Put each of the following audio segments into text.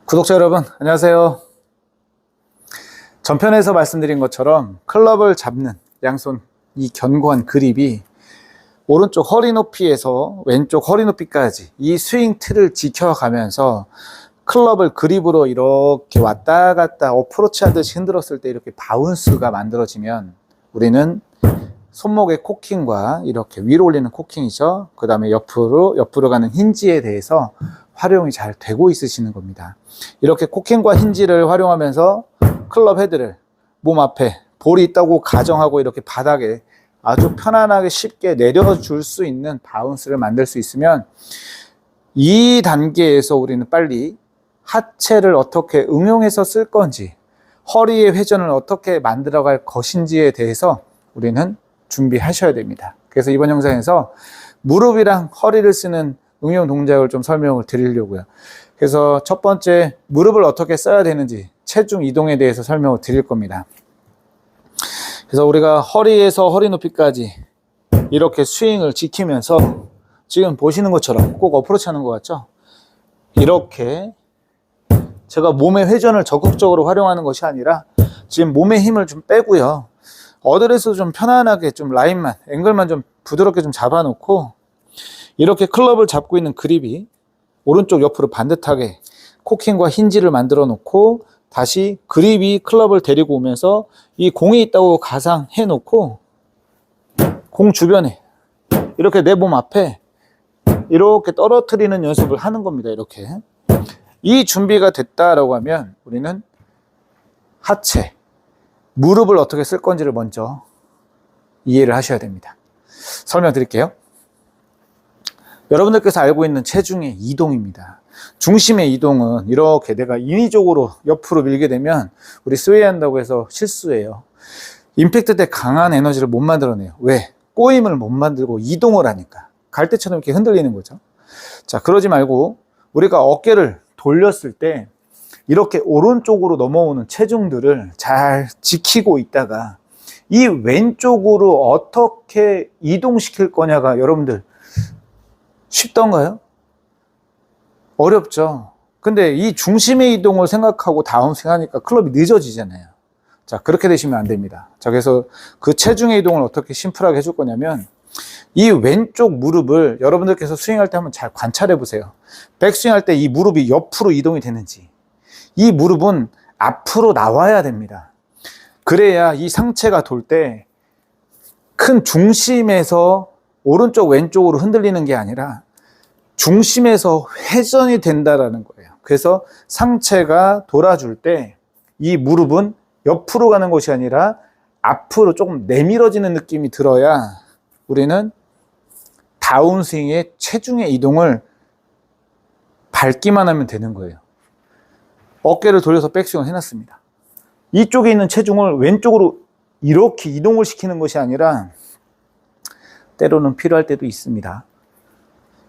구독자 여러분, 안녕하세요. 전편에서 말씀드린 것처럼 클럽을 잡는 양손 이 견고한 그립이 오른쪽 허리 높이에서 왼쪽 허리 높이까지 이 스윙 틀을 지켜가면서 클럽을 그립으로 이렇게 왔다 갔다 어프로치 하듯이 흔들었을 때 이렇게 바운스가 만들어지면 우리는 손목의 코킹과 이렇게 위로 올리는 코킹이죠. 그 다음에 옆으로 가는 힌지에 대해서 활용이 잘 되고 있으시는 겁니다. 이렇게 코킹과 힌지를 활용하면서 클럽 헤드를 몸 앞에 볼이 있다고 가정하고 이렇게 바닥에 아주 편안하게 쉽게 내려줄 수 있는 바운스를 만들 수 있으면 이 단계에서 우리는 빨리 하체를 어떻게 응용해서 쓸 건지, 허리의 회전을 어떻게 만들어갈 것인지에 대해서 우리는 준비하셔야 됩니다. 그래서 이번 영상에서 무릎이랑 허리를 쓰는 응용 동작을 좀 설명을 드리려고요. 그래서 첫 번째, 무릎을 어떻게 써야 되는지 체중 이동에 대해서 설명을 드릴 겁니다. 그래서 우리가 허리에서 허리 높이까지 이렇게 스윙을 지키면서 지금 보시는 것처럼 꼭 어프로치 하는 것 같죠? 이렇게 제가 몸의 회전을 적극적으로 활용하는 것이 아니라 지금 몸의 힘을 좀 빼고요. 어드레스 좀 편안하게 좀 라인만, 앵글만 좀 부드럽게 좀 잡아놓고 이렇게 클럽을 잡고 있는 그립이 오른쪽 옆으로 반듯하게 코킹과 힌지를 만들어 놓고 다시 그립이 클럽을 데리고 오면서 이 공이 있다고 가상해 놓고 공 주변에 이렇게 내 몸 앞에 이렇게 떨어뜨리는 연습을 하는 겁니다. 이렇게. 이 준비가 됐다라고 하면 우리는 하체, 무릎을 어떻게 쓸 건지를 먼저 이해를 하셔야 됩니다. 설명드릴게요. 여러분들께서 알고 있는 체중의 이동입니다. 중심의 이동은 이렇게 내가 인위적으로 옆으로 밀게 되면 우리 스웨이 한다고 해서 실수예요. 임팩트 때 강한 에너지를 못 만들어내요. 왜? 꼬임을 못 만들고 이동을 하니까. 갈대처럼 이렇게 흔들리는 거죠. 자, 그러지 말고 우리가 어깨를 돌렸을 때 이렇게 오른쪽으로 넘어오는 체중들을 잘 지키고 있다가 이 왼쪽으로 어떻게 이동시킬 거냐가 여러분들 쉽던가요? 어렵죠. 근데 이 중심의 이동을 생각하고 다운스윙 하니까 클럽이 늦어지잖아요. 자, 그렇게 되시면 안 됩니다. 자, 그래서 그 체중의 이동을 어떻게 심플하게 해줄 거냐면 이 왼쪽 무릎을 여러분들께서 스윙할 때 한번 잘 관찰해 보세요. 백스윙 할 때 이 무릎이 옆으로 이동이 되는지, 이 무릎은 앞으로 나와야 됩니다. 그래야 이 상체가 돌 때 큰 중심에서 오른쪽 왼쪽으로 흔들리는 게 아니라 중심에서 회전이 된다라는 거예요. 그래서 상체가 돌아줄 때 이 무릎은 옆으로 가는 것이 아니라 앞으로 조금 내밀어지는 느낌이 들어야 우리는 다운스윙의 체중의 이동을 밟기만 하면 되는 거예요. 어깨를 돌려서 백스윙을 해놨습니다. 이쪽에 있는 체중을 왼쪽으로 이렇게 이동을 시키는 것이 아니라 때로는 필요할 때도 있습니다.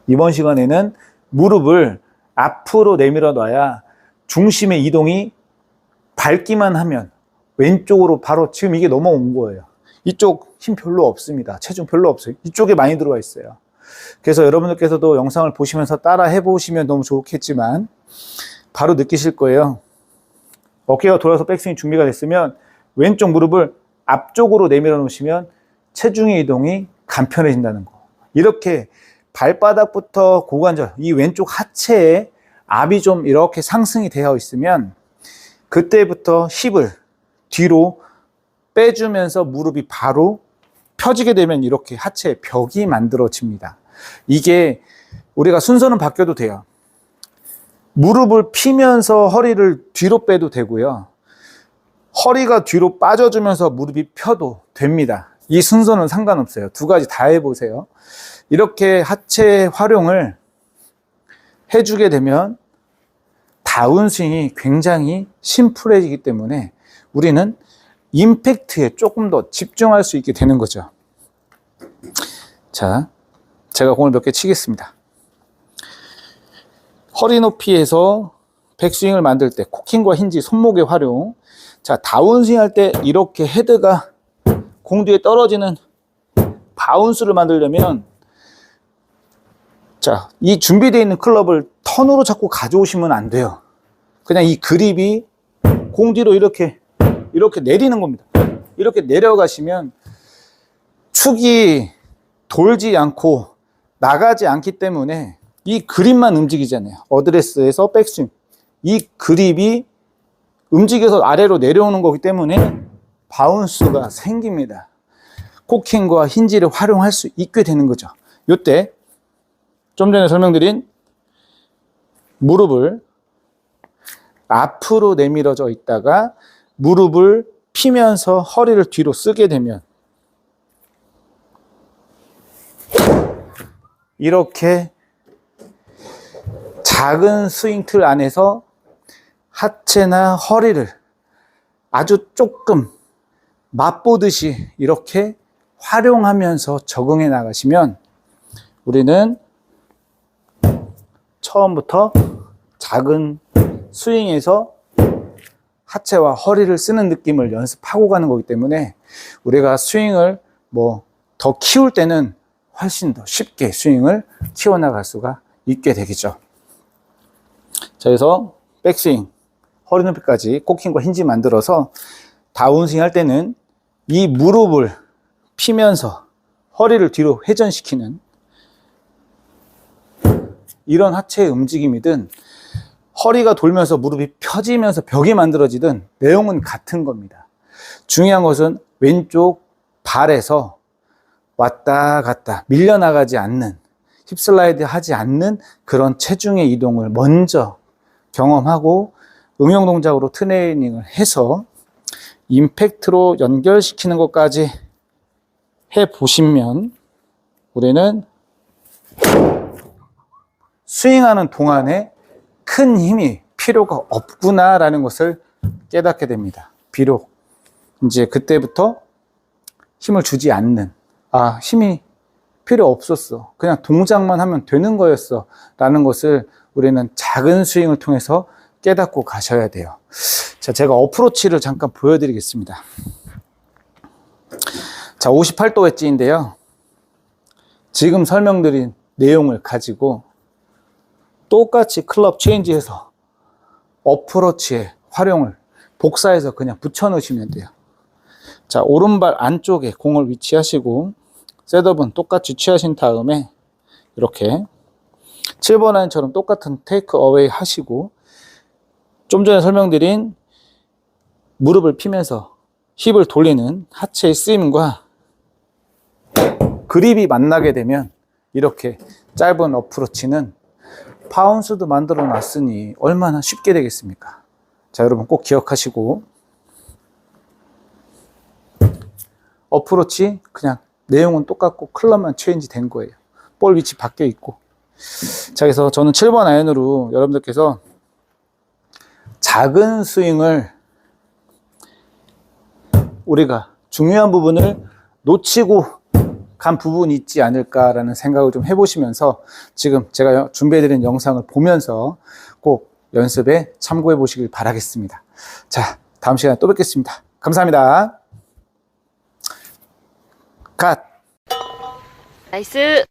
이번 시간에는 무릎을 앞으로 내밀어 놔야 중심의 이동이 밟기만 하면 왼쪽으로 바로 지금 이게 넘어온 거예요. 이쪽 힘 별로 없습니다. 체중 별로 없어요. 이쪽에 많이 들어와 있어요. 그래서 여러분들께서도 영상을 보시면서 따라 해보시면 너무 좋겠지만 바로 느끼실 거예요. 어깨가 돌아서 백스윙 준비가 됐으면 왼쪽 무릎을 앞쪽으로 내밀어 놓으시면 체중의 이동이 간편해진다는 거. 이렇게 발바닥부터 고관절, 이 왼쪽 하체에 압이 좀 이렇게 상승이 되어 있으면 그때부터 힙을 뒤로 빼주면서 무릎이 바로 펴지게 되면 이렇게 하체에 벽이 만들어집니다. 이게 우리가 순서는 바뀌어도 돼요. 무릎을 피면서 허리를 뒤로 빼도 되고요. 허리가 뒤로 빠져주면서 무릎이 펴도 됩니다. 이 순서는 상관없어요. 두 가지 다 해보세요. 이렇게 하체 활용을 해주게 되면 다운스윙이 굉장히 심플해지기 때문에 우리는 임팩트에 조금 더 집중할 수 있게 되는 거죠. 자, 제가 공을 몇 개 치겠습니다. 허리 높이에서 백스윙을 만들 때 코킹과 힌지, 손목의 활용. 자, 다운스윙 할 때 이렇게 헤드가 공 뒤에 떨어지는 바운스를 만들려면 자, 이 준비되어 있는 클럽을 턴으로 자꾸 가져오시면 안 돼요. 그냥 이 그립이 공 뒤로 이렇게 내리는 겁니다. 이렇게 내려가시면 축이 돌지 않고 나가지 않기 때문에 이 그립만 움직이잖아요. 어드레스에서 백스윙. 이 그립이 움직여서 아래로 내려오는 거기 때문에 바운스가 생깁니다. 코킹과 힌지를 활용할 수 있게 되는 거죠. 이때 좀 전에 설명드린 무릎을 앞으로 내밀어져 있다가 무릎을 피면서 허리를 뒤로 쓰게 되면 이렇게 작은 스윙 틀 안에서 하체나 허리를 아주 조금 맛보듯이 이렇게 활용하면서 적응해 나가시면 우리는 처음부터 작은 스윙에서 하체와 허리를 쓰는 느낌을 연습하고 가는 거기 때문에 우리가 스윙을 더 키울 때는 훨씬 더 쉽게 스윙을 키워나갈 수가 있게 되겠죠. 자, 그래서 백스윙, 허리 높이까지 코킹과 힌지 만들어서 다운스윙 할 때는 이 무릎을 피면서 허리를 뒤로 회전시키는 이런 하체의 움직임이든 허리가 돌면서 무릎이 펴지면서 벽이 만들어지든 내용은 같은 겁니다. 중요한 것은 왼쪽 발에서 왔다 갔다 밀려나가지 않는, 힙슬라이드 하지 않는 그런 체중의 이동을 먼저 경험하고 응용 동작으로 트레이닝을 해서 임팩트로 연결시키는 것까지 해 보시면 우리는 스윙하는 동안에 큰 힘이 필요가 없구나라는 것을 깨닫게 됩니다. 비록 이제 그때부터 힘을 주지 않는, 힘이 필요 없었어, 그냥 동작만 하면 되는 거였어 라는 것을 우리는 작은 스윙을 통해서 깨닫고 가셔야 돼요. 자, 제가 어프로치를 잠깐 보여드리겠습니다. 자, 58도 웨지인데요. 지금 설명드린 내용을 가지고 똑같이 클럽 체인지해서 어프로치의 활용을 복사해서 그냥 붙여 넣으시면 돼요. 자, 오른발 안쪽에 공을 위치하시고 셋업은 똑같이 취하신 다음에 이렇게 7번 라인처럼 똑같은 테이크 어웨이 하시고 좀 전에 설명드린 무릎을 피면서 힙을 돌리는 하체의 쓰임과 그립이 만나게 되면 이렇게 짧은 어프로치는 바운스도 만들어 놨으니 얼마나 쉽게 되겠습니까? 자, 여러분 꼭 기억하시고 어프로치 그냥 내용은 똑같고 클럽만 체인지 된 거예요. 볼 위치 바뀌어 있고. 자, 그래서 저는 7번 아이언으로 여러분들께서 작은 스윙을 우리가 중요한 부분을 놓치고 간 부분이 있지 않을까라는 생각을 좀 해보시면서 지금 제가 준비해드린 영상을 보면서 꼭 연습에 참고해 보시길 바라겠습니다. 자, 다음 시간에 또 뵙겠습니다. 감사합니다. 갓! 나이스!